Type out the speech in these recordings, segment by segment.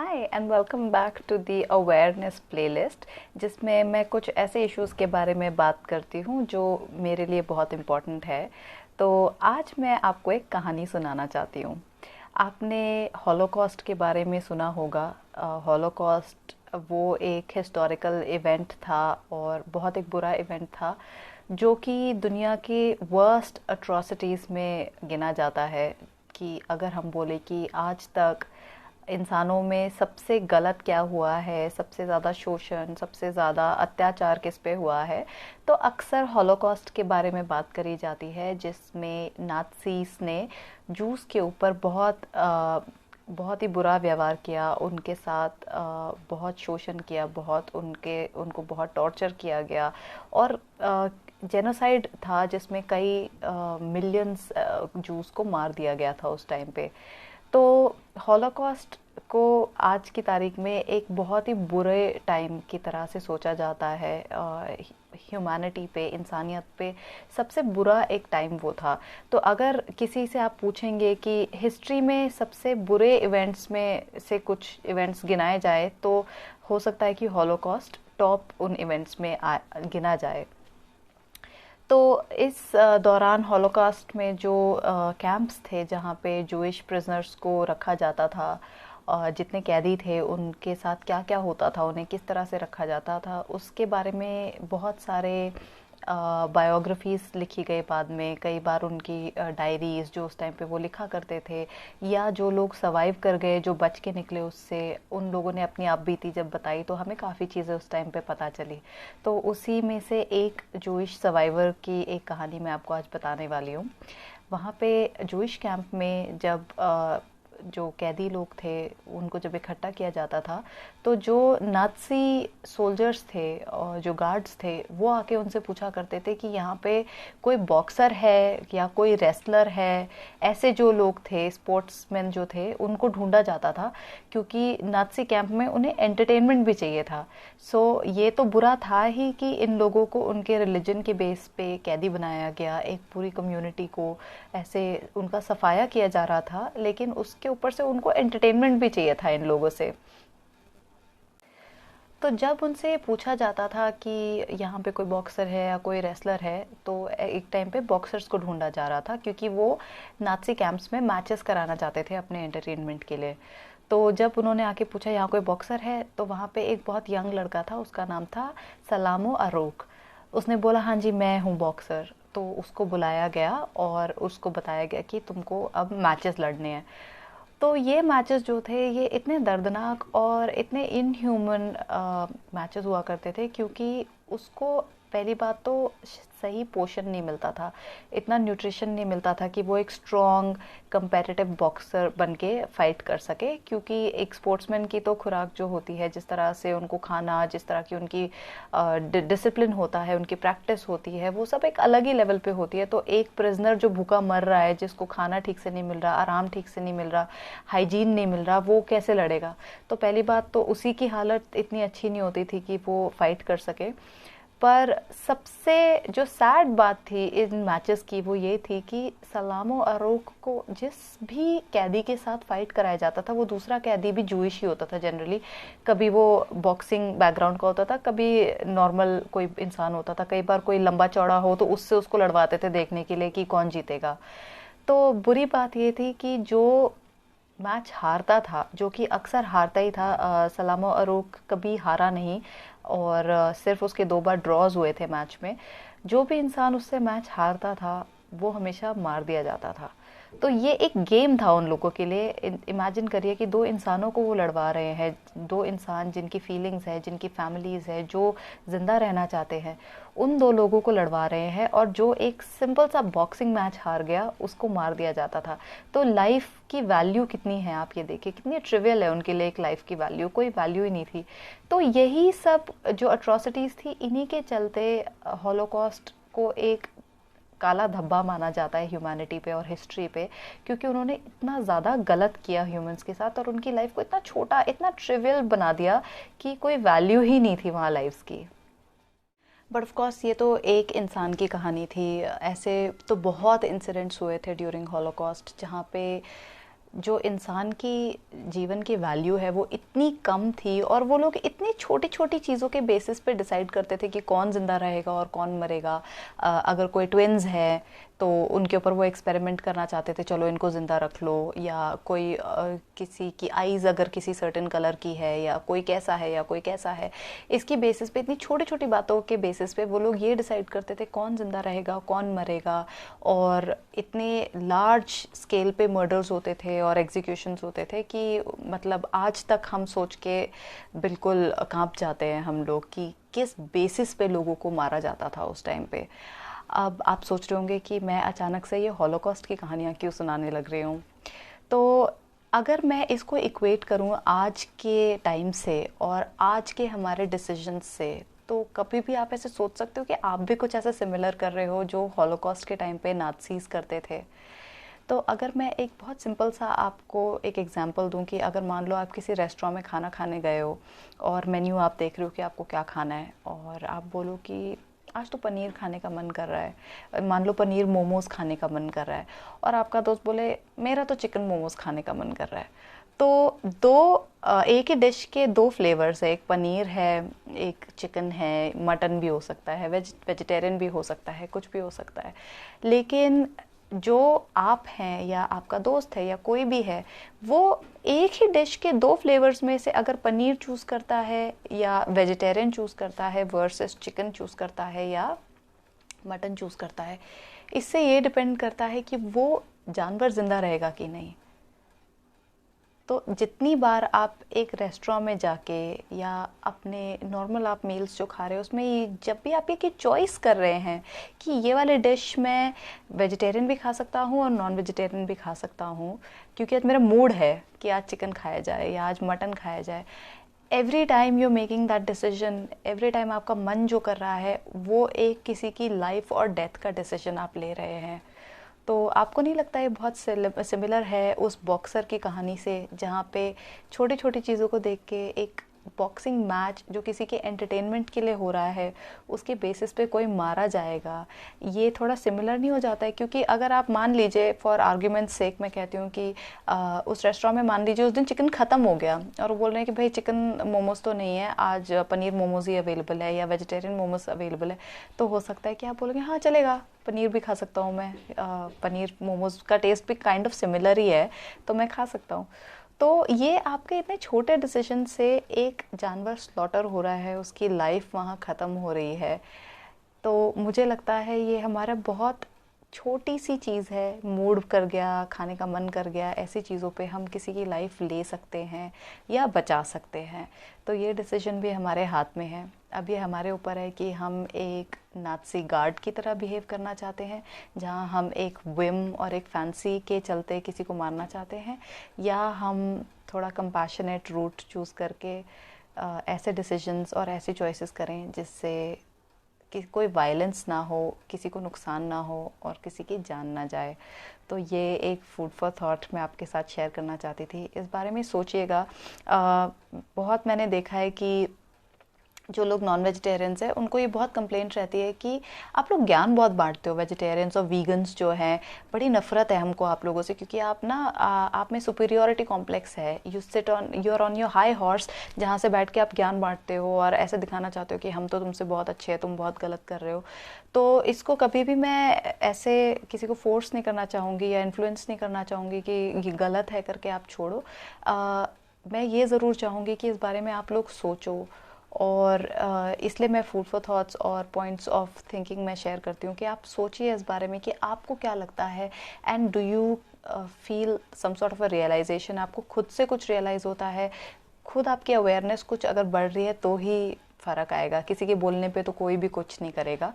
Hi and welcome back to the awareness playlist, जिसमें मैं कुछ ऐसे इश्यूज़ के बारे में बात करती हूँ जो मेरे लिए बहुत इम्पोर्टेंट है। तो आज मैं आपको एक कहानी सुनाना चाहती हूँ। आपने हॉलोकॉस्ट के बारे में सुना होगा। हॉलोकॉस्ट वो एक हिस्टोरिकल इवेंट था और बहुत एक बुरा इवेंट था जो कि दुनिया के वर्स्ट अट्रॉसिटीज़ में गिना जाता है। कि अगर हम बोले कि आज तक इंसानों में सबसे गलत क्या हुआ है, सबसे ज़्यादा शोषण, सबसे ज़्यादा अत्याचार किस पे हुआ है, तो अक्सर हॉलोकॉस्ट के बारे में बात करी जाती है, जिसमें नाज़ीज़ ने जूस के ऊपर बहुत ही बुरा व्यवहार किया, उनके साथ बहुत शोषण किया, उनको बहुत टॉर्चर किया गया। और जेनोसाइड था जिसमें कई मिलियंस जूस को मार दिया गया था उस टाइम पे। तो हॉलोकॉस्ट को आज की तारीख में एक बहुत ही बुरे टाइम की तरह से सोचा जाता है। ह्यूमैनिटी पे, इंसानियत पे सबसे बुरा एक टाइम वो था। तो अगर किसी से आप पूछेंगे कि हिस्ट्री में सबसे बुरे इवेंट्स में से कुछ इवेंट्स गिनाए जाए, तो हो सकता है कि हॉलोकॉस्ट टॉप उन इवेंट्स में गिना जाए। तो इस दौरान हॉलोकास्ट में जो कैंप्स थे जहाँ पे जूइश प्रिजनर्स को रखा जाता था, जितने कैदी थे उनके साथ क्या क्या होता था, उन्हें किस तरह से रखा जाता था, उसके बारे में बहुत सारे बायोग्राफीज़ लिखी गई। बाद में कई बार उनकी डायरीज़ जो उस टाइम पे वो लिखा करते थे, या जो लोग सर्वाइव कर गए, जो बच के निकले उससे, उन लोगों ने अपनी आपबीती जब बताई तो हमें काफ़ी चीज़ें उस टाइम पे पता चली। तो उसी में से एक जूइश सर्वाइवर की एक कहानी मैं आपको आज बताने वाली हूँ। वहाँ पे जूइश कैंप में जब जो कैदी लोग थे उनको जब इकट्ठा किया जाता था, तो जो नाज़ी सोल्जर्स थे और जो गार्ड्स थे वो आके उनसे पूछा करते थे कि यहाँ पे कोई बॉक्सर है या कोई रेसलर है। ऐसे जो लोग थे, स्पोर्ट्समैन जो थे, उनको ढूंढा जाता था, क्योंकि नाज़ी कैंप में उन्हें एंटरटेनमेंट भी चाहिए था। सो ये तो बुरा था ही कि इन लोगों को उनके रिलीजन के बेस पे कैदी बनाया गया, एक पूरी कम्युनिटी को ऐसे उनका सफाया किया जा रहा था, लेकिन उसके ऊपर से उनको एंटरटेनमेंट भी चाहिए था इन लोगों से। तो जब उनसे पूछा जाता था कि यहाँ पे कोई बॉक्सर है या कोई रेसलर है, तो एक टाइम पे बॉक्सर्स को ढूंढा जा रहा था, क्योंकि वो नाज़ी कैंप्स में मैचेस कराना चाहते थे अपने एंटरटेनमेंट के लिए। तो जब उन्होंने आके पूछा यहाँ कोई बॉक्सर है, तो वहाँ पे एक बहुत यंग लड़का था, उसका नाम था सलामो अरोक। उसने बोला हाँ जी मैं हूँ बॉक्सर। तो उसको बुलाया गया और उसको बताया गया कि तुमको अब मैचेस लड़ने हैं। तो ये मैचेस जो थे ये इतने दर्दनाक और इतने इनह्यूमन मैचेस हुआ करते थे, क्योंकि उसको पहली बात तो सही पोषण नहीं मिलता था, इतना न्यूट्रिशन नहीं मिलता था कि वो एक स्ट्रॉन्ग कंपेटिटिव बॉक्सर बन के फाइट कर सके। क्योंकि एक स्पोर्ट्समैन की तो खुराक जो होती है, जिस तरह से उनको खाना, जिस तरह की उनकी डिसिप्लिन होता है, उनकी प्रैक्टिस होती है, वो सब एक अलग ही लेवल पे होती है। तो एक प्रिजनर जो भूखा मर रहा है, जिसको खाना ठीक से नहीं मिल रहा, आराम ठीक से नहीं मिल रहा, हाइजीन नहीं मिल रहा, वो कैसे लड़ेगा? तो पहली बात तो उसी की हालत इतनी अच्छी नहीं होती थी कि वो फाइट कर सके। पर सबसे जो सैड बात थी इन मैचेस की वो ये थी कि सलामो अरोक को जिस भी कैदी के साथ फाइट कराया जाता था, वो दूसरा कैदी भी जूइश ही होता था जनरली। कभी वो बॉक्सिंग बैकग्राउंड का होता था, कभी नॉर्मल कोई इंसान होता था, कई बार कोई लंबा चौड़ा हो तो उससे उसको लड़वाते थे देखने के लिए कि कौन जीतेगा। तो बुरी बात ये थी कि जो मैच हारता था, जो कि अक्सर हारता ही था, सलामो अरोक कभी हारा नहीं, और सिर्फ उसके 2 बार ड्रॉज हुए थे मैच में। जो भी इंसान उससे मैच हारता था वो हमेशा मार दिया जाता था। तो ये एक गेम था उन लोगों के लिए। इमेजिन करिए कि 2 इंसानों को वो लड़वा रहे हैं, 2 इंसान जिनकी फीलिंग्स है, जिनकी फैमिलीज है, जो जिंदा रहना चाहते हैं, उन 2 लोगों को लड़वा रहे हैं, और जो एक सिंपल सा बॉक्सिंग मैच हार गया उसको मार दिया जाता था। तो लाइफ की वैल्यू कितनी है आप ये देखिए, कितनी ट्रिवियल है उनके लिए एक लाइफ की वैल्यू, कोई वैल्यू ही नहीं थी। तो यही सब जो अट्रॉसिटीज़ थी, इन्हीं के चलते हॉलोकॉस्ट को एक काला धब्बा माना जाता है ह्यूमैनिटी पे और हिस्ट्री पे, क्योंकि उन्होंने इतना ज़्यादा गलत किया ह्यूमंस के साथ, और उनकी लाइफ को इतना छोटा, इतना ट्रिवियल बना दिया कि कोई वैल्यू ही नहीं थी वहाँ लाइफ्स की। बट ऑफ कोर्स ये तो एक इंसान की कहानी थी। ऐसे तो बहुत इंसिडेंट्स हुए थे ड्यूरिंग हॉलोकॉस्ट, जहाँ पे जो इंसान की जीवन की वैल्यू है वो इतनी कम थी, और वो लोग इतनी छोटी छोटी चीज़ों के बेसिस पे डिसाइड करते थे कि कौन ज़िंदा रहेगा और कौन मरेगा। अगर कोई ट्विन्स है तो उनके ऊपर वो एक्सपेरिमेंट करना चाहते थे, चलो इनको ज़िंदा रख लो। या कोई किसी की आईज़ अगर किसी सर्टेन कलर की है, या कोई कैसा है या कोई कैसा है, इसकी बेसिस पे, इतनी छोटी छोटी बातों के बेसिस पे वो लोग ये डिसाइड करते थे कौन ज़िंदा रहेगा कौन मरेगा। और इतने लार्ज स्केल पे मर्डर्स होते थे और एग्जीक्यूशंस होते थे कि मतलब आज तक हम सोच के बिल्कुल कांप जाते हैं हम लोग कि किस बेसिस पे लोगों को मारा जाता था उस टाइम पे। अब आप सोच रहे होंगे कि मैं अचानक से ये हॉलोकॉस्ट की कहानियाँ क्यों सुनाने लग रही हूँ। तो अगर मैं इसको इक्वेट करूँ आज के टाइम से और आज के हमारे डिसीजंस से, तो कभी भी आप ऐसे सोच सकते हो कि आप भी कुछ ऐसा सिमिलर कर रहे हो जो हॉलोकॉस्ट के टाइम पे नाज़ीज़ करते थे। तो अगर मैं एक बहुत सिंपल सा आपको एक एग्जांपल दूं कि अगर मान लो आप किसी रेस्टोरेंट में खाना खाने गए हो और मेन्यू आप देख रहे हो कि आपको क्या खाना है, और आप बोलो कि आज तो पनीर खाने का मन कर रहा है, मान लो पनीर मोमोज खाने का मन कर रहा है, और आपका दोस्त बोले मेरा तो चिकन मोमोज खाने का मन कर रहा है। तो एक ही डिश के दो फ्लेवर्स है, एक पनीर है एक चिकन है, मटन भी हो सकता है, वेजिटेरियन भी हो सकता है, कुछ भी हो सकता है। लेकिन जो आप हैं या आपका दोस्त है या कोई भी है, वो एक ही डिश के दो फ्लेवर्स में से अगर पनीर चूज़ करता है या वेजिटेरियन चूज़ करता है वर्सेस चिकन चूज़ करता है या मटन चूज़ करता है, इससे ये डिपेंड करता है कि वो जानवर ज़िंदा रहेगा कि नहीं। तो जितनी बार आप एक रेस्टोरेंट में जाके या अपने नॉर्मल आप मील्स जो खा रहे हो उसमें जब भी आप ये चॉइस कर रहे हैं कि ये वाले डिश मैं वेजिटेरियन भी खा सकता हूँ और नॉन वेजिटेरियन भी खा सकता हूँ, क्योंकि आज मेरा मूड है कि आज चिकन खाया जाए या आज मटन खाया जाए, every time you making that decision, every time आपका मन जो कर रहा है वो एक किसी की लाइफ और डेथ का डिसीजन आप ले रहे हैं। तो आपको नहीं लगता ये बहुत सिमिलर है उस बॉक्सर की कहानी से, जहाँ पे छोटी छोटी चीज़ों को देख के एक बॉक्सिंग मैच जो किसी के एंटरटेनमेंट के लिए हो रहा है उसके बेसिस पे कोई मारा जाएगा, ये थोड़ा सिमिलर नहीं हो जाता है? क्योंकि अगर आप मान लीजिए फॉर आर्ग्यूमेंट सेक मैं कहती हूँ कि उस रेस्टोरेंट में मान लीजिए उस दिन चिकन ख़त्म हो गया और वो बोल रहे हैं कि भाई चिकन मोमोज तो नहीं है आज, पनीर मोमोज ही अवेलेबल है या वेजिटेरियन मोमोज अवेलेबल है, तो हो सकता है कि आप बोलोगे हाँ चलेगा, पनीर भी खा सकता हूँ मैं, पनीर मोमोज का टेस्ट भी काइंड ऑफ सिमिलर ही है तो मैं खा सकता हूँ। तो ये आपके इतने छोटे डिसीजन से एक जानवर स्लॉटर हो रहा है, उसकी लाइफ वहाँ ख़त्म हो रही है। तो मुझे लगता है ये हमारा बहुत छोटी सी चीज़ है, मूड कर गया, खाने का मन कर गया, ऐसी चीज़ों पे हम किसी की लाइफ ले सकते हैं या बचा सकते हैं। तो ये डिसीजन भी हमारे हाथ में है। अब ये हमारे ऊपर है कि हम एक नाज़ी गार्ड की तरह बिहेव करना चाहते हैं, जहाँ हम एक विम और एक फैंसी के चलते किसी को मारना चाहते हैं, या हम थोड़ा कंपैशनेट रूट चूज़ करके ऐसे डिसीजंस और ऐसी चॉइसेस करें जिससे कि कोई वायलेंस ना हो, किसी को नुकसान ना हो और किसी की जान ना जाए। तो ये एक फूड फॉर थॉट मैं आपके साथ शेयर करना चाहती थी। इस बारे में सोचिएगा। बहुत मैंने देखा है कि जो लोग नॉन वेजिटेरियंस हैं उनको ये बहुत कंप्लेंट रहती है कि आप लोग ज्ञान बहुत बांटते हो, वेजिटेरियंस और वीगन्स जो हैं, बड़ी नफरत है हमको आप लोगों से, क्योंकि आप ना आप में सुपीरियोरिटी कॉम्प्लेक्स है, you sit on your high horse, जहाँ से बैठ के आप ज्ञान बांटते हो और ऐसे दिखाना चाहते हो कि हम तो तुमसे बहुत अच्छे हैं, तुम बहुत गलत कर रहे हो। तो इसको कभी भी मैं ऐसे किसी को फोर्स नहीं करना चाहूँगी या इन्फ्लुएंस नहीं करना चाहूँगी कि ये गलत है करके आप छोड़ो। मैं ये ज़रूर चाहूँगी कि इस बारे में आप लोग सोचो, और इसलिए मैं फूड फॉर थॉट्स और पॉइंट्स ऑफ थिंकिंग मैं शेयर करती हूँ कि आप सोचिए इस बारे में कि आपको क्या लगता है, and do you feel some sort of a realization, आपको खुद से कुछ रियलाइज़ होता है, खुद आपकी अवेयरनेस कुछ अगर बढ़ रही है तो ही फ़र्क आएगा, किसी के बोलने पे तो कोई भी कुछ नहीं करेगा।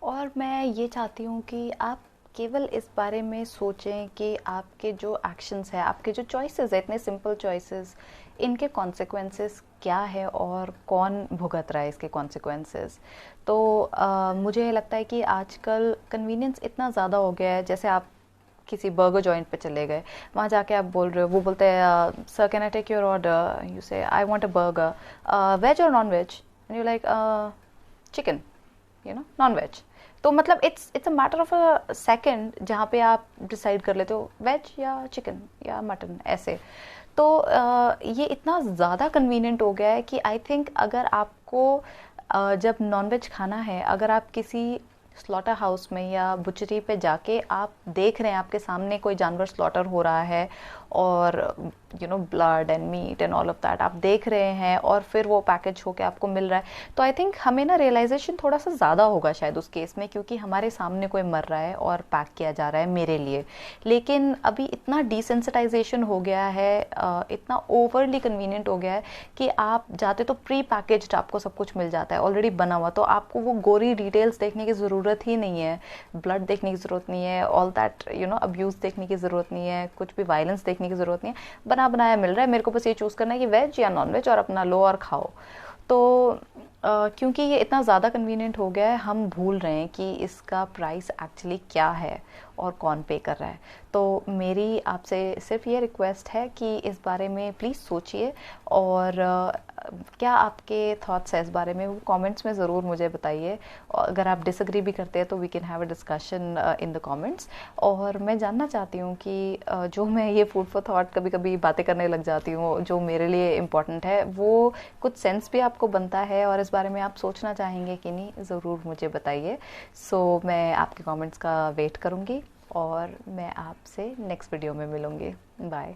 और मैं ये चाहती हूँ कि आप केवल इस बारे में सोचें कि आपके जो एक्शंस है, आपके जो चॉइसेस है, इतने सिंपल चॉइसेस, इनके कॉन्सिक्वेंसेस क्या है और कौन भुगत रहा है इसके कॉन्सिक्वेंसेस। तो मुझे लगता है कि आजकल कन्वीनियंस इतना ज़्यादा हो गया है, जैसे आप किसी बर्गर जॉइंट पे चले गए, वहाँ जाके आप बोल रहे हो, वो बोलते हैं sir can I take your order, you say I want a burger, veg और non veg, and you like chicken, you know, non veg. तो मतलब it's a matter of a second जहाँ पे आप डिसाइड कर लेते हो वेज या चिकन या मटन ऐसे। तो ये इतना ज़्यादा कन्वीनियंट हो गया है कि आई थिंक अगर आपको जब नॉनवेज खाना है, अगर आप किसी स्लॉटर हाउस में या बुचरी पे जाके आप देख रहे हैं आपके सामने कोई जानवर स्लॉटर हो रहा है और blood and meat and all of that आप देख रहे हैं और फिर वो पैकेज होके आपको मिल रहा है, तो आई थिंक हमें ना रियलाइजेशन थोड़ा सा ज़्यादा होगा शायद उस केस में, क्योंकि हमारे सामने कोई मर रहा है और पैक किया जा रहा है मेरे लिए। लेकिन अभी इतना डिसेंसिटाइजेशन हो गया है, इतना ओवरली कन्वीनियंट हो गया है कि आप जाते तो प्री पैकेज्ड आपको सब कुछ मिल जाता है ऑलरेडी बना हुआ, तो आपको वो गोरी डिटेल्स देखने की ज़रूरत ही नहीं है, ब्लड देखने की ज़रूरत नहीं है, ऑल दैट अब्यूज़ देखने की ज़रूरत नहीं है, कुछ भी वायलेंस देखने की ज़रूरत नहीं है, बना बनाया मिल रहा है। मेरे को बस ये चूज़ करना है कि वेज या नॉन वेज और अपना लो और खाओ। तो क्योंकि ये इतना ज़्यादा कन्वीनियंट हो गया है, हम भूल रहे हैं कि इसका प्राइस एक्चुअली क्या है और कौन पे कर रहा है। तो मेरी आपसे सिर्फ ये रिक्वेस्ट है कि इस बारे में प्लीज़ सोचिए, और क्या आपके थॉट्स है इस बारे में वो कमेंट्स में ज़रूर मुझे बताइए। और अगर आप डिसएग्री भी करते हैं तो we can have a discussion in the comments. और मैं जानना चाहती हूँ कि जो मैं ये फूड फॉर थॉट कभी कभी बातें करने लग जाती हूँ जो मेरे लिए इम्पोर्टेंट है, वो कुछ सेंस भी आपको बनता है और इस बारे में आप सोचना चाहेंगे कि नहीं, ज़रूर मुझे बताइए। सो मैं आपके कमेंट्स का वेट करूँगी और मैं आपसे नेक्स्ट वीडियो में मिलूँगी। बाय।